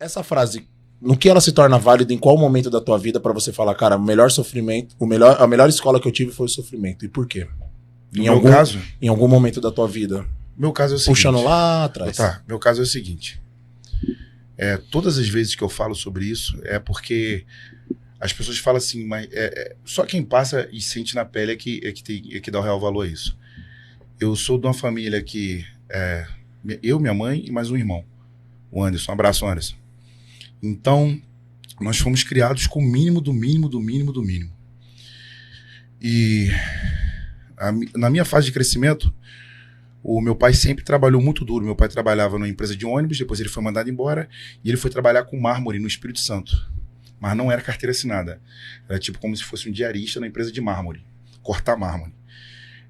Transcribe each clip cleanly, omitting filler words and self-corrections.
Essa frase, no que ela se torna válida, em qual momento da tua vida pra você falar, cara, o melhor sofrimento, a melhor escola que eu tive foi o sofrimento. E por quê? Caso, em algum momento da tua vida. Meu caso é o seguinte. Puxando lá atrás. Tá, meu caso é o seguinte. Todas as vezes que eu falo sobre isso é porque as pessoas falam assim, mas só quem passa e sente na pele é que dá o real valor a isso. Eu sou de uma família que eu, minha mãe e mais um irmão, o Anderson. Um abraço, Anderson. Então, nós fomos criados com o mínimo do mínimo do mínimo do mínimo. E na minha fase de crescimento, o meu pai sempre trabalhou muito duro. Meu pai trabalhava numa empresa de ônibus, depois ele foi mandado embora e ele foi trabalhar com mármore no Espírito Santo. Mas não era carteira assinada. Era tipo como se fosse um diarista na empresa de mármore, cortar mármore.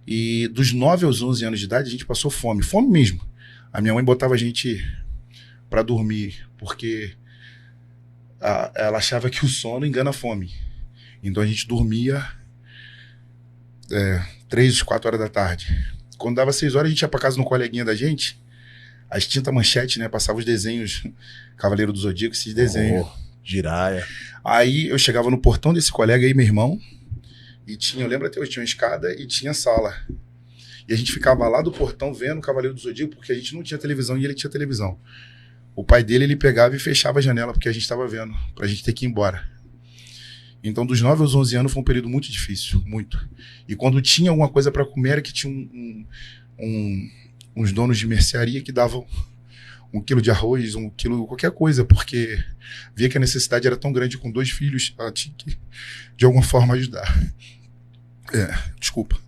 E dos 9 aos 11 anos de idade, a gente passou fome mesmo. A minha mãe botava a gente para dormir, porque ela achava que o sono engana a fome. Então a gente dormia 3, 4 horas da tarde. Quando dava 6 horas, a gente ia pra casa no coleguinha da gente, as tintas manchete, né? Passava os desenhos, Cavaleiro do Zodíaco, esses desenhos. Jiraya. Aí eu chegava no portão desse colega aí, meu irmão, e eu lembro até hoje, tinha uma escada e tinha sala. E a gente ficava lá do portão vendo o Cavaleiro do Zodíaco, porque a gente não tinha televisão e ele tinha televisão. O pai dele, ele pegava e fechava a janela, porque a gente estava vendo, pra gente ter que ir embora. Então, dos 9 aos 11 anos foi um período muito difícil, muito. E quando tinha alguma coisa para comer, era que tinha uns donos de mercearia que davam 1 quilo de arroz, 1 quilo, qualquer coisa, porque via que a necessidade era tão grande com 2 filhos, ela tinha que, de alguma forma, ajudar. Desculpa.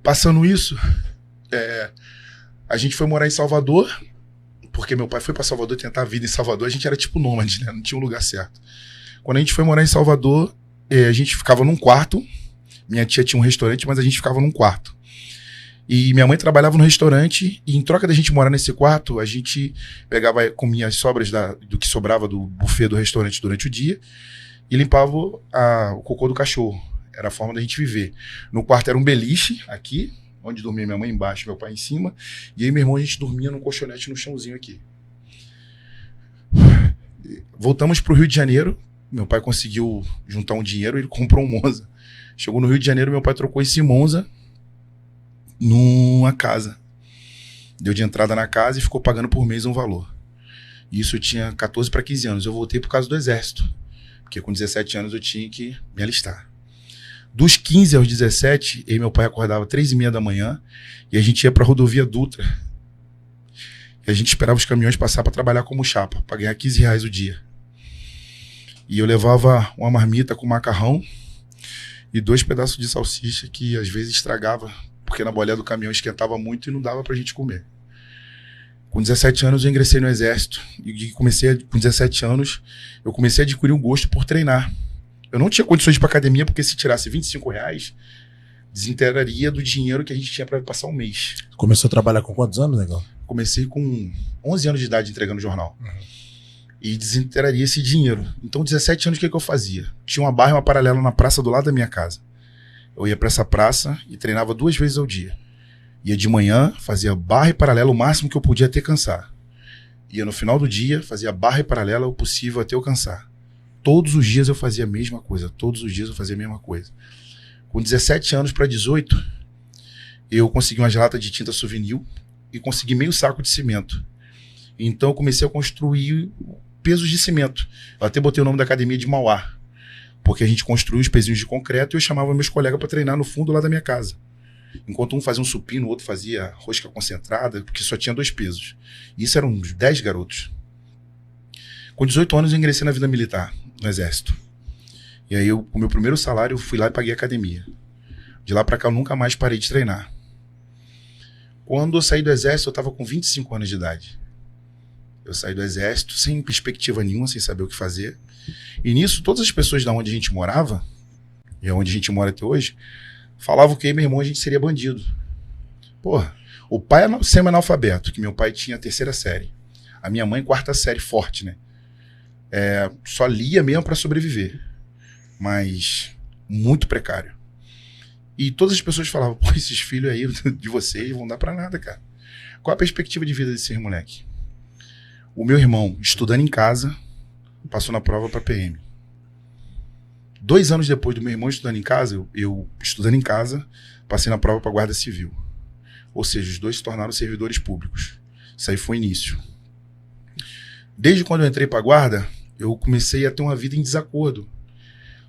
Passando isso, a gente foi morar em Salvador, porque meu pai foi para Salvador tentar a vida em Salvador, a gente era tipo nômade, né? Não tinha um lugar certo. Quando a gente foi morar em Salvador, a gente ficava num quarto. Minha tia tinha um restaurante, mas a gente ficava num quarto. E minha mãe trabalhava no restaurante, e em troca da gente morar nesse quarto, a gente comia as sobras do que sobrava do buffet do restaurante durante o dia e limpava o cocô do cachorro. Era a forma da gente viver. No quarto era um beliche, aqui, onde dormia minha mãe embaixo, meu pai em cima, e aí meu irmão a gente dormia num colchonete no chãozinho aqui. Voltamos pro Rio de Janeiro. Meu pai conseguiu juntar um dinheiro e ele comprou um Monza. Chegou no Rio de Janeiro, meu pai trocou esse Monza numa casa. Deu de entrada na casa e ficou pagando por mês um valor. Isso eu tinha 14 para 15 anos. Eu voltei por causa do exército, porque com 17 anos eu tinha que me alistar. Dos 15 aos 17, eu e meu pai acordava 3h30 da manhã e a gente ia para a rodovia Dutra. E a gente esperava os caminhões passar para trabalhar como chapa, para ganhar R$15 o dia. E eu levava uma marmita com macarrão e 2 pedaços de salsicha que às vezes estragava, porque na boleia do caminhão esquentava muito e não dava pra gente comer. Com 17 anos eu ingressei no exército e com 17 anos eu comecei a adquirir um gosto por treinar. Eu não tinha condições de ir pra academia, porque se tirasse R$25, desintegraria do dinheiro que a gente tinha para passar um mês. Começou a trabalhar com quantos anos, negão? Comecei com 11 anos de idade entregando jornal. E desintegraria esse dinheiro. Então, 17 anos, o que eu fazia? Tinha uma barra e uma paralela na praça do lado da minha casa. Eu ia para essa praça e treinava 2 vezes ao dia. Ia de manhã, fazia barra e paralela o máximo que eu podia até cansar. Ia no final do dia, fazia barra e paralela o possível até eu cansar. Todos os dias eu fazia a mesma coisa. Todos os dias eu fazia a mesma coisa. Com 17 anos para 18, eu consegui umas latas de tinta souvenir e consegui meio saco de cimento. Então eu comecei a construir pesos de cimento. Eu até botei o nome da academia de Mauá, porque a gente construiu os pezinhos de concreto e eu chamava meus colegas para treinar no fundo lá da minha casa. Enquanto um fazia um supino, o outro fazia rosca concentrada, porque só tinha 2 pesos. E isso eram uns 10 garotos. Com 18 anos eu ingressei na vida militar, no exército. E aí, com o meu primeiro salário, eu fui lá e paguei a academia. De lá pra cá, eu nunca mais parei de treinar. Quando eu saí do exército, eu estava com 25 anos de idade. Eu saí do exército sem perspectiva nenhuma, sem saber o que fazer. E nisso, todas as pessoas da onde a gente morava, e é onde a gente mora até hoje, falavam que eu e meu irmão a gente seria bandido. Porra, o pai é semi-analfabeto, que meu pai tinha 3ª série. A minha mãe, 4ª série, forte, né? Só lia mesmo para sobreviver. Mas muito precário. E todas as pessoas falavam, pô, esses filhos aí de vocês vão dar pra nada, cara. Qual a perspectiva de vida desses moleque? O meu irmão, estudando em casa, passou na prova para PM. 2 anos depois do meu irmão estudando em casa, eu estudando em casa, passei na prova para Guarda Civil. Ou seja, os dois se tornaram servidores públicos. Isso aí foi o início. Desde quando eu entrei para a Guarda, eu comecei a ter uma vida em desacordo.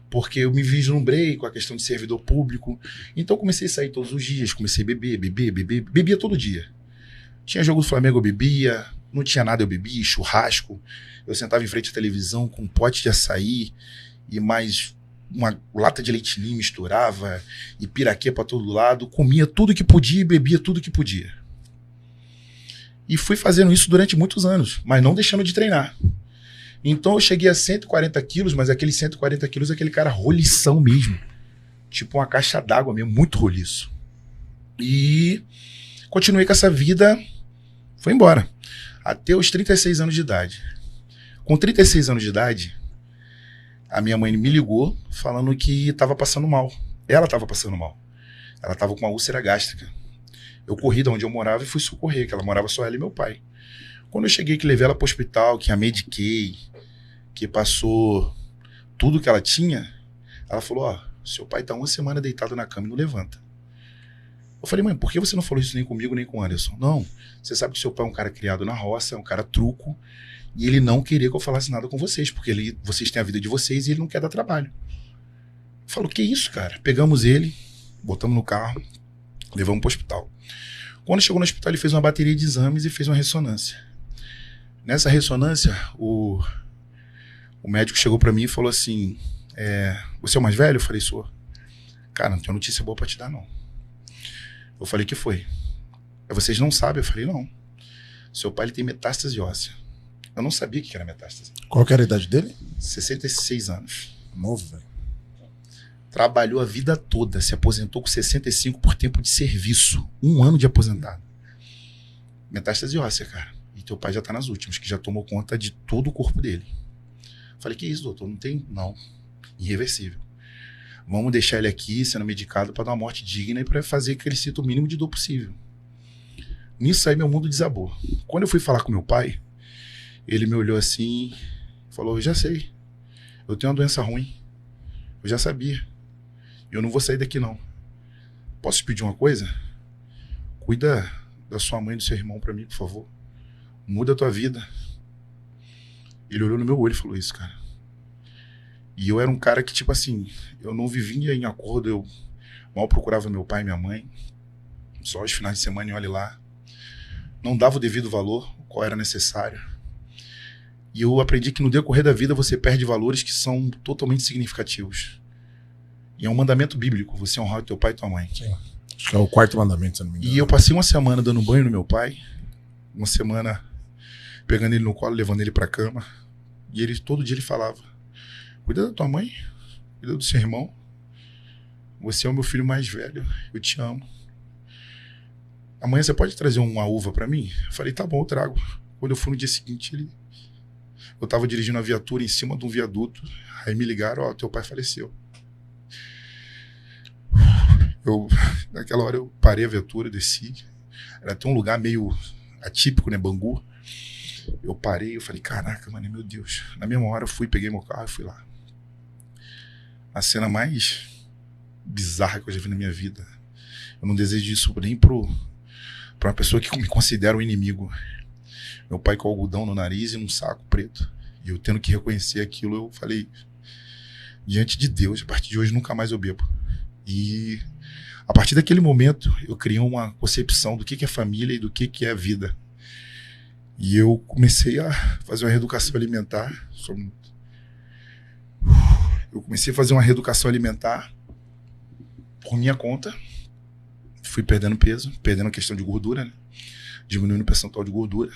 Porque eu me vislumbrei com a questão de servidor público. Então eu comecei a sair todos os dias, comecei a bebia todo dia. Tinha jogo do Flamengo, eu bebia, não tinha nada, eu bebia, churrasco. Eu sentava em frente à televisão com um pote de açaí e mais uma lata de leite ninho, misturava, e piraquê para todo lado, comia tudo que podia e bebia tudo que podia. E fui fazendo isso durante muitos anos, mas não deixando de treinar. Então eu cheguei a 140 quilos, mas aqueles 140 quilos, aquele cara rolição mesmo. Tipo uma caixa d'água mesmo, muito roliço. E continuei com essa vida, foi embora. Até os 36 anos de idade. Com 36 anos de idade, a minha mãe me ligou falando que estava passando mal. Ela estava passando mal. Ela estava com uma úlcera gástrica. Eu corri de onde eu morava e fui socorrer, que ela morava só ela e meu pai. Quando eu cheguei, que levei ela para o hospital, que a mediquei, que passou tudo que ela tinha, ela falou, ó, seu pai tá 1 semana deitado na cama e não levanta. Eu falei, mãe, por que você não falou isso nem comigo, nem com o Anderson? Não, você sabe que seu pai é um cara criado na roça, é um cara truco, e ele não queria que eu falasse nada com vocês, porque vocês têm a vida de vocês e ele não quer dar trabalho. Eu falo, que isso, cara? Pegamos ele, botamos no carro, levamos pro hospital. Quando chegou no hospital, ele fez uma bateria de exames e fez uma ressonância. Nessa ressonância, o médico chegou pra mim e falou assim, você é o mais velho? Eu falei, sou. Cara, não tenho notícia boa pra te dar, não. Eu falei, que foi? Vocês não sabem? Eu falei, não. Seu pai ele tem metástase óssea. Eu não sabia o que era metástase. Qual que era a idade dele? 66 anos. Novo, velho. Trabalhou a vida toda, se aposentou com 65 por tempo de serviço. 1 ano de aposentado. Metástase óssea, cara. E teu pai já tá nas últimas, que já tomou conta de todo o corpo dele. Falei, que isso, doutor? Não tem? Não. Irreversível. Vamos deixar ele aqui sendo medicado para dar uma morte digna e para fazer que ele sinta o mínimo de dor possível. Nisso aí meu mundo desabou. Quando eu fui falar com meu pai, ele me olhou assim e falou, eu já sei. Eu tenho uma doença ruim. Eu já sabia. Eu não vou sair daqui, não. Posso te pedir uma coisa? Cuida da sua mãe e do seu irmão para mim, por favor. Muda a tua vida. Ele olhou no meu olho e falou isso, cara. E eu era um cara que, tipo assim, eu não vivia em acordo, eu mal procurava meu pai e minha mãe. Só os finais de semana e olhe lá. Não dava o devido valor, qual era necessário. E eu aprendi que no decorrer da vida você perde valores que são totalmente significativos. E é um mandamento bíblico, você honrar o teu pai e tua mãe. Sim. Acho que é o 4º mandamento, se não me engano. E eu passei 1 semana dando banho no meu pai, 1 semana pegando ele no colo, levando ele pra cama. E ele todo dia ele falava, cuida da tua mãe, cuida do seu irmão. Você é o meu filho mais velho, eu te amo. Amanhã você pode trazer uma uva pra mim? Eu falei, tá bom, eu trago. Quando eu fui no dia seguinte, eu tava dirigindo a viatura em cima de um viaduto, aí me ligaram, ó, teu pai faleceu. Naquela hora eu parei a viatura, desci. Era até um lugar meio atípico, né, Bangu. Eu parei, eu falei, caraca, mano, meu Deus. Na mesma hora eu fui, peguei meu carro e fui lá. A cena mais bizarra que eu já vi na minha vida. Eu não desejo isso nem pra uma pessoa que me considera um inimigo. Meu pai com algodão no nariz e num saco preto. E eu tendo que reconhecer aquilo, eu falei, diante de Deus, a partir de hoje nunca mais eu bebo. E a partir daquele momento, eu criei uma concepção do que é família e do que é a vida. E eu comecei a fazer uma reeducação alimentar. Eu comecei a fazer uma reeducação alimentar por minha conta. Fui perdendo peso, perdendo a questão de gordura, né? Diminuindo o percentual de gordura.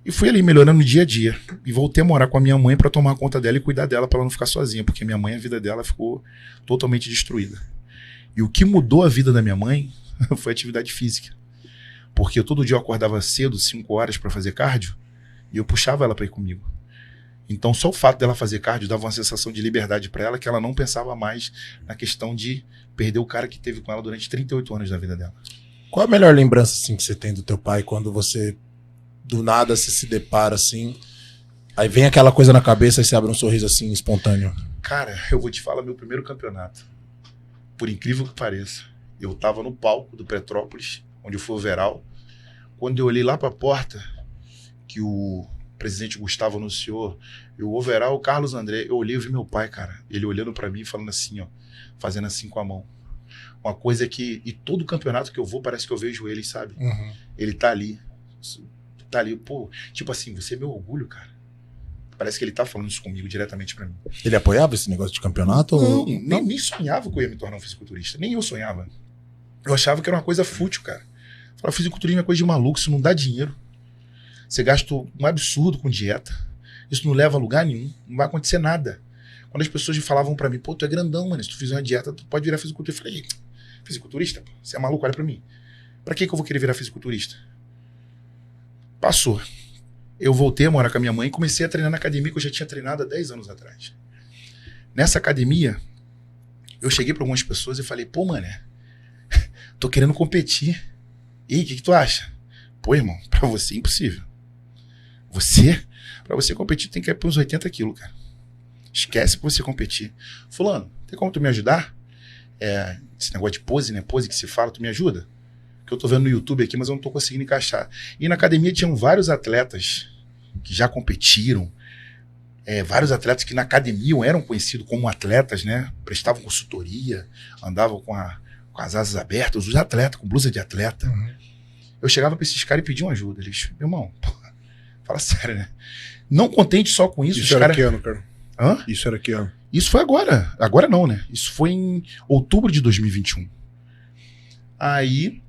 E fui ali melhorando no dia a dia. E voltei a morar com a minha mãe para tomar conta dela e cuidar dela para ela não ficar sozinha. Porque minha mãe, a vida dela ficou totalmente destruída. E o que mudou a vida da minha mãe foi a atividade física. Porque todo dia eu acordava cedo, 5 horas para fazer cardio, e eu puxava ela para ir comigo. Então só o fato dela fazer cardio dava uma sensação de liberdade para ela, que ela não pensava mais na questão de perder o cara que teve com ela durante 38 anos da vida dela. Qual a melhor lembrança assim, que você tem do teu pai quando você do nada você se depara assim? Aí vem aquela coisa na cabeça e você abre um sorriso assim, espontâneo. Cara, eu vou te falar meu primeiro campeonato. Por incrível que pareça. Eu tava no palco do Petrópolis, onde foi o Overall. Quando eu olhei lá pra porta, que o presidente Gustavo anunciou, e o Overall, o Carlos André, eu olhei e vi meu pai, cara. Ele olhando pra mim, falando assim, ó, fazendo assim com a mão. Uma coisa que, e todo campeonato que eu vou, parece que eu vejo ele, sabe? Uhum. Ele tá ali, pô, tipo assim, você é meu orgulho, cara. Parece que ele tá falando isso comigo diretamente pra mim. Ele apoiava esse negócio de campeonato? Não, nem sonhava que eu ia me tornar um fisiculturista. Nem eu sonhava. Eu achava que era uma coisa fútil, cara. Falar, fisiculturismo é coisa de maluco, isso não dá dinheiro. Você gasta um absurdo com dieta. Isso não leva a lugar nenhum. Não vai acontecer nada. Quando as pessoas falavam pra mim, pô, tu é grandão, mano. Se tu fizer uma dieta, tu pode virar fisiculturista. Eu falei, fisiculturista? Você é maluco? Olha pra mim. Pra que eu vou querer virar fisiculturista? Passou. Eu voltei a morar com a minha mãe e comecei a treinar na academia que eu já tinha treinado há 10 anos atrás. Nessa academia, eu cheguei pra algumas pessoas e falei, pô, mané, tô querendo competir. E aí, o que tu acha? Pô, irmão, pra você é impossível. Pra você competir, tem que ir pra uns 80 quilos, cara. Esquece pra você competir. Fulano, tem como tu me ajudar? Esse negócio de pose, né? Pose que se fala, tu me ajuda? Que eu tô vendo no YouTube aqui, mas eu não tô conseguindo encaixar. E na academia tinham vários atletas que já competiram, vários atletas que na academia eram conhecidos como atletas, né? Prestavam consultoria, andavam com as asas abertas, os atletas, com blusa de atleta. Uhum. Eu chegava pra esses caras e pedia ajuda. Eles, meu irmão, porra, fala sério, né? Não contente só com isso. Isso era que ano, cara? Hã? Isso era que ano? Isso foi agora. Agora não, né? Isso foi em outubro de 2021. Aí,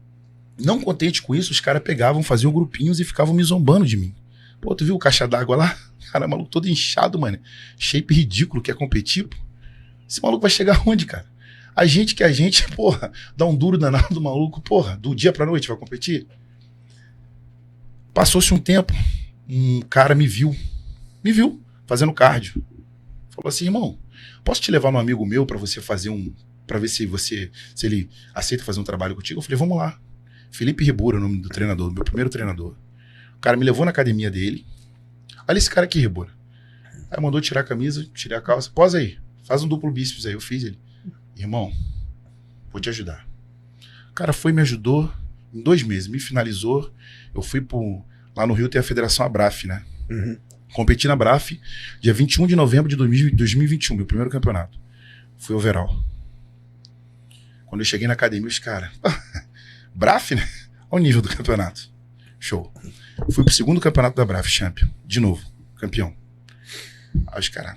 não contente com isso, os caras pegavam, faziam grupinhos e ficavam me zombando de mim. Pô, tu viu o caixa d'água lá? Cara, maluco todo inchado, mano. Shape ridículo, quer competir, pô. Esse maluco vai chegar onde, cara? A gente, porra, dá um duro danado do maluco, porra, do dia pra noite vai competir. Passou-se um tempo, um cara me viu fazendo cardio. Falou assim, irmão, posso te levar num amigo meu pra você fazer pra ver se ele aceita fazer um trabalho contigo? Eu falei, vamos lá. Felipe Ribura, o nome do treinador, meu primeiro treinador. O cara me levou na academia dele. Olha esse cara aqui, Ribura. Aí mandou tirar a camisa, tirei a calça. Posa aí, faz um duplo bíceps aí. Eu fiz ele. Irmão, vou te ajudar. O cara foi e me ajudou em 2 meses, me finalizou. Eu fui lá no Rio tem a Federação Abraf, né? Uhum. Competi na Abraf, dia 21 de novembro de 2021, meu primeiro campeonato. Fui overall. Quando eu cheguei na academia, os caras... Braf, né? Olha o nível do campeonato. Show. Fui pro segundo campeonato da Braf, Champion. De novo, campeão. Aí os caras...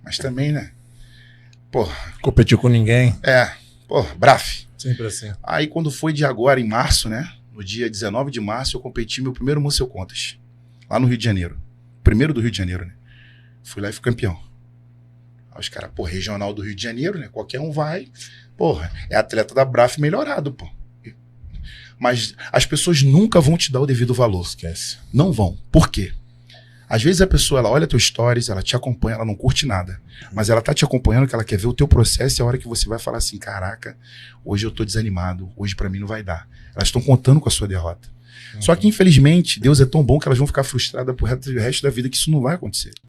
mas também, né? Porra. Competiu com ninguém. Porra, Braf. Sempre assim. Aí quando foi de agora, em março, né? No dia 19 de março, eu competi meu primeiro Muscle Contest. Lá no Rio de Janeiro. Primeiro do Rio de Janeiro, né? Fui lá e fui campeão. Aí os caras, pô, regional do Rio de Janeiro, né? Qualquer um vai. Porra, é atleta da Braf melhorado, pô. Mas as pessoas nunca vão te dar o devido valor. Esquece. Não vão. Por quê? Às vezes a pessoa, ela olha teus stories, ela te acompanha, ela não curte nada. Mas ela tá te acompanhando, que ela quer ver o teu processo, e a hora que você vai falar assim, caraca, hoje eu tô desanimado, hoje pra mim não vai dar. Elas estão contando com a sua derrota. Só que, infelizmente, Deus é tão bom que elas vão ficar frustradas pro resto da vida, que isso não vai acontecer.